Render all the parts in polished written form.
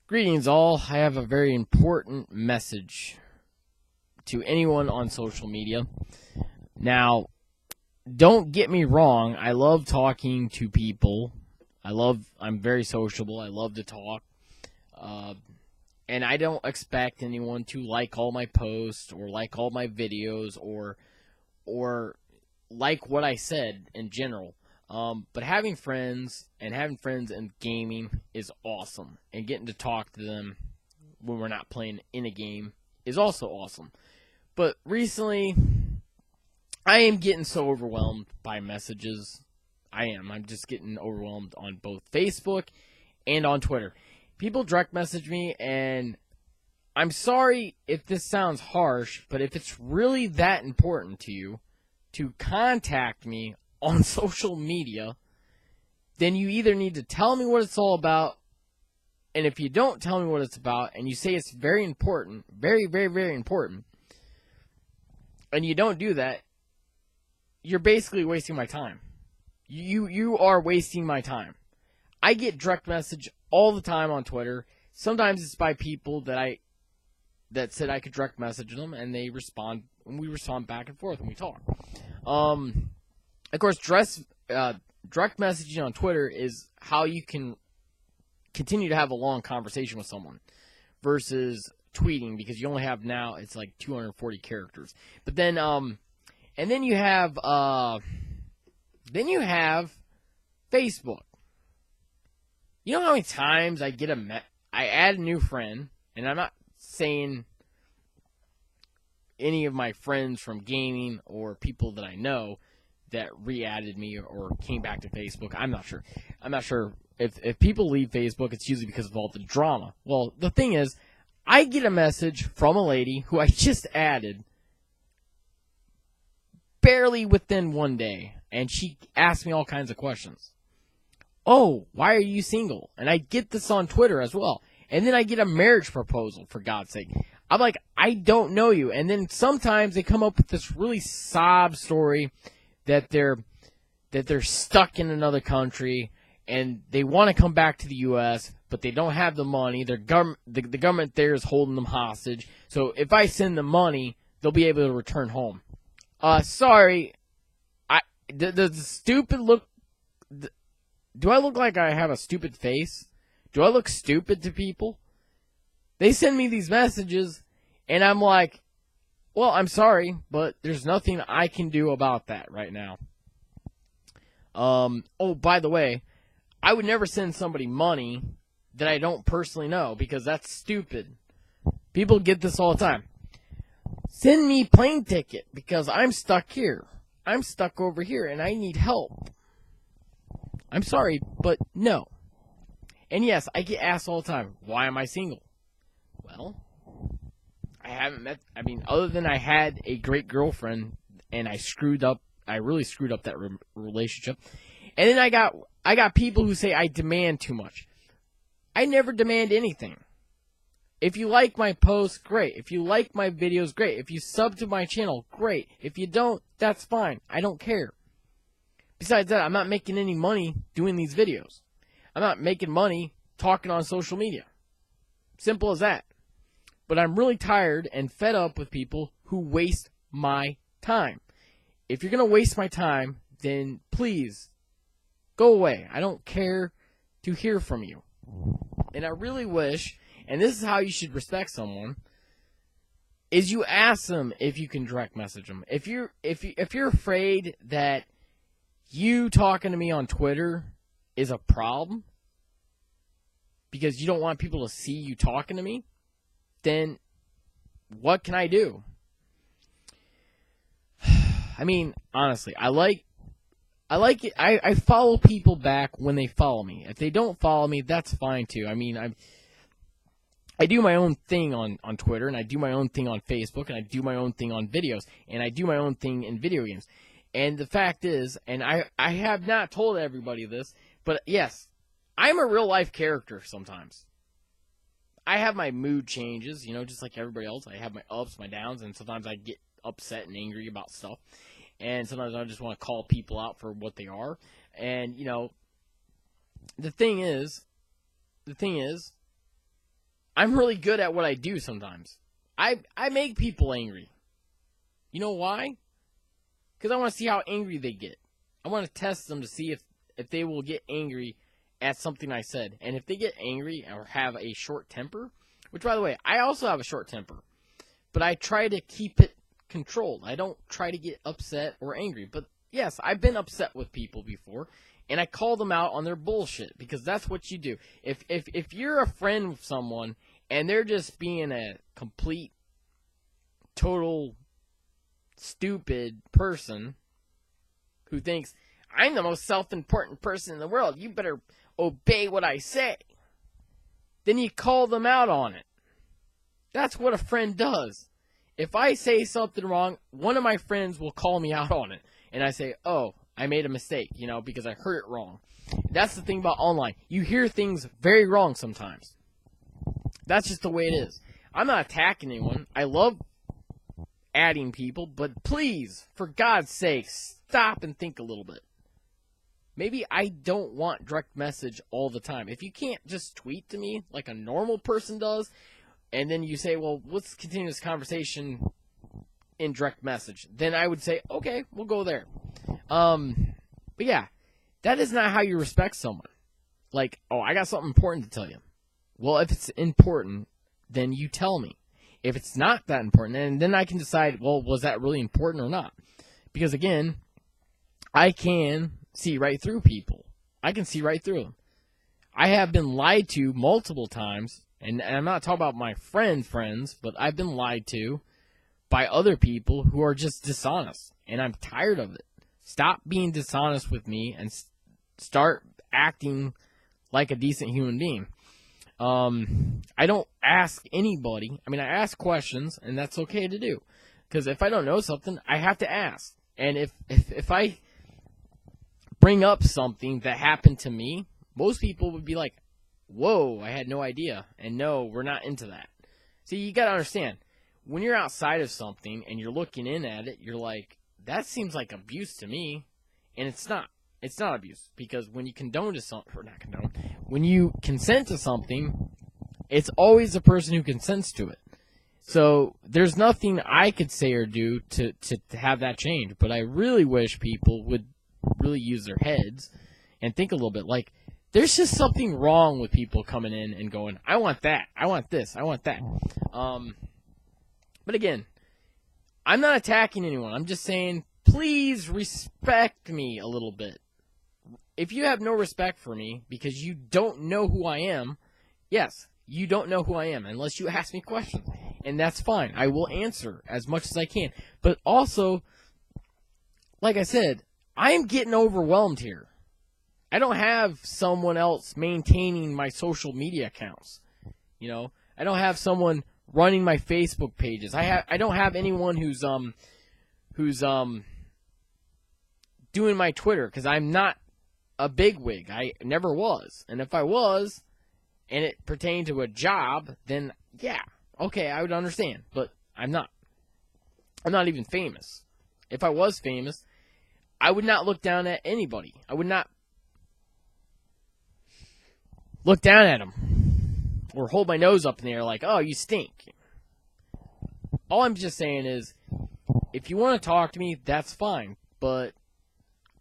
Greetings all. I have a very important message to anyone on social media. Now, don't get me wrong. I love talking to people. I'm very sociable. I love to talk. And I don't expect anyone to like all my posts or like all my videos or like what I said in general. But having friends in gaming is awesome. And getting to talk to them when we're not playing in a game is also awesome. But recently, I am getting so overwhelmed by messages. I'm just getting overwhelmed on both Facebook and on Twitter. People direct message me, and I'm sorry if this sounds harsh, but if it's really that important to you to contact me on social media, then you either need to tell me what it's all about, and if you don't tell me what it's about, and you say it's very important, very, very, very important, and you don't do that, you're basically wasting my time. You are wasting my time. I get direct message all the time on Twitter. Sometimes it's by people that said I could direct message them, and they respond, and we respond back and forth when we talk. Of course, direct messaging on Twitter is how you can continue to have a long conversation with someone versus tweeting, because you only have now, it's like 240 characters. But then, and then you have Facebook. You know how many times I get I add a new friend, and I'm not saying any of my friends from gaming or people that I know that re-added me or came back to Facebook. I'm not sure. If people leave Facebook, it's usually because of all the drama. Well, the thing is, I get a message from a lady who I just added barely within one day, and she asked me all kinds of questions. Oh, why are you single? And I get this on Twitter as well. And then I get a marriage proposal, for God's sake. I'm like, I don't know you. And then sometimes they come up with this really sob story that they're stuck in another country and they want to come back to the U.S., but they don't have the money. The government there is holding them hostage. So if I send them money, they'll be able to return home. Sorry. The stupid look... Do I look like I have a stupid face? Do I look stupid to people? They send me these messages, and I'm like, well, I'm sorry, but there's nothing I can do about that right now. Oh, by the way, I would never send somebody money that I don't personally know, because that's stupid. People get this all the time. Send me plane ticket, because I'm stuck here. I'm stuck over here, and I need help. I'm sorry, but no. And yes, I get asked all the time, why am I single? Well, other than I had a great girlfriend and I really screwed up that relationship. And then I got people who say I demand too much. I never demand anything. If you like my posts, great. If you like my videos, great. If you sub to my channel, great. If you don't, that's fine. I don't care. Besides that, I'm not making any money doing these videos. I'm not making money talking on social media. Simple as that. But I'm really tired and fed up with people who waste my time. If you're going to waste my time, then please go away. I don't care to hear from you. And I really wish, and this is how you should respect someone, is you ask them if you can direct message them. If you're afraid that you talking to me on Twitter is a problem because you don't want people to see you talking to me, then what can I do? I mean, honestly, I like it. I follow people back when they follow me. If they don't follow me, that's fine too. I mean, I do my own thing on Twitter, and I do my own thing on Facebook, and I do my own thing on videos, and I do my own thing in video games. And the fact is, and I have not told everybody this, but yes, I'm a real-life character sometimes. I have my mood changes, just like everybody else. I have my ups, my downs, and sometimes I get upset and angry about stuff. And sometimes I just want to call people out for what they are. And, the thing is, I'm really good at what I do sometimes. I make people angry. You know why? Because I want to see how angry they get. I want to test them to see if they will get angry at something I said. And if they get angry or have a short temper, which, by the way, I also have a short temper, but I try to keep it controlled. I don't try to get upset or angry. But, yes, I've been upset with people before, and I call them out on their bullshit because that's what you do. If you're a friend with someone and they're just being a complete, total stupid person who thinks, I'm the most self-important person in the world, you better obey what I say, then you call them out on it. That's what a friend does. If I say something wrong, one of my friends will call me out on it. And I say, oh, I made a mistake, because I heard it wrong. That's the thing about online. You hear things very wrong sometimes. That's just the way it is. I'm not attacking anyone. I love adding people, but please, for God's sake, stop and think a little bit. Maybe I don't want direct message all the time. If you can't just tweet to me like a normal person does, and then you say, well, let's continue this conversation in direct message, then I would say, okay, we'll go there. But yeah, that is not how you respect someone. Like, oh, I got something important to tell you. Well, if it's important, then you tell me. If it's not that important, and then I can decide, well, was that really important or not? Because, again, I can see right through people. I can see right through them. I have been lied to multiple times, and I'm not talking about my friends, but I've been lied to by other people who are just dishonest, and I'm tired of it. Stop being dishonest with me and start acting like a decent human being. I don't ask anybody. I mean, I ask questions, and that's okay to do. Because if I don't know something, I have to ask. And if I bring up something that happened to me, most people would be like, whoa, I had no idea. And no, we're not into that. See, you got to understand, when you're outside of something and you're looking in at it, you're like, that seems like abuse to me. And it's not. It's not abuse, because when you condone to something, or not condone, when you consent to something, it's always the person who consents to it. So there's nothing I could say or do to have that change. But I really wish people would really use their heads and think a little bit. Like, there's just something wrong with people coming in and going, I want that, I want this, I want that. But again, I'm not attacking anyone. I'm just saying, please respect me a little bit. If you have no respect for me because you don't know who I am, yes, you don't know who I am unless you ask me questions. And that's fine. I will answer as much as I can. But also, like I said, I'm getting overwhelmed here. I don't have someone else maintaining my social media accounts. I don't have someone running my Facebook pages. I don't have anyone who's doing my Twitter, because I'm not a bigwig. I never was. And if I was, and it pertained to a job, then yeah, okay, I would understand. But I'm not. I'm not even famous. If I was famous, I would not look down at anybody. I would not look down at them or hold my nose up in the air like, oh, you stink. All I'm just saying is, if you want to talk to me, that's fine. But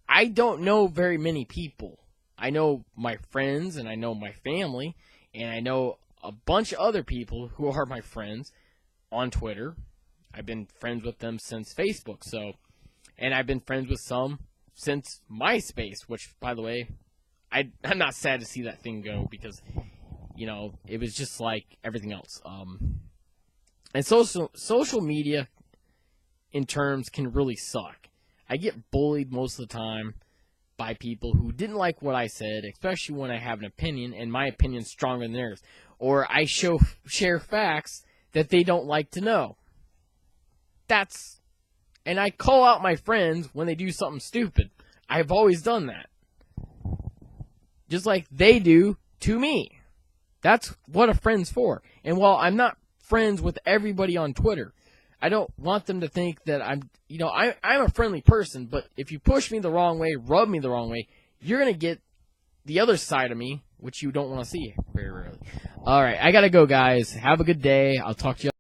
I don't know very many people. I know my friends, and I know my family, and I know a bunch of other people who are my friends on Twitter. I've been friends with them since Facebook, and I've been friends with some since MySpace, which, by the way, I'm not sad to see that thing go, because, it was just like everything else. And social media, in terms, can really suck. I get bullied most of the time by people who didn't like what I said, especially when I have an opinion, and my opinion's stronger than theirs. Or I share facts that they don't like to know. And I call out my friends when they do something stupid. I've always done that. Just like they do to me. That's what a friend's for. And while I'm not friends with everybody on Twitter, I don't want them to think that I'm a friendly person, but if you push me the wrong way, rub me the wrong way, you're going to get the other side of me, which you don't want to see very rarely. All right, I gotta go, guys. Have a good day. I'll talk to you.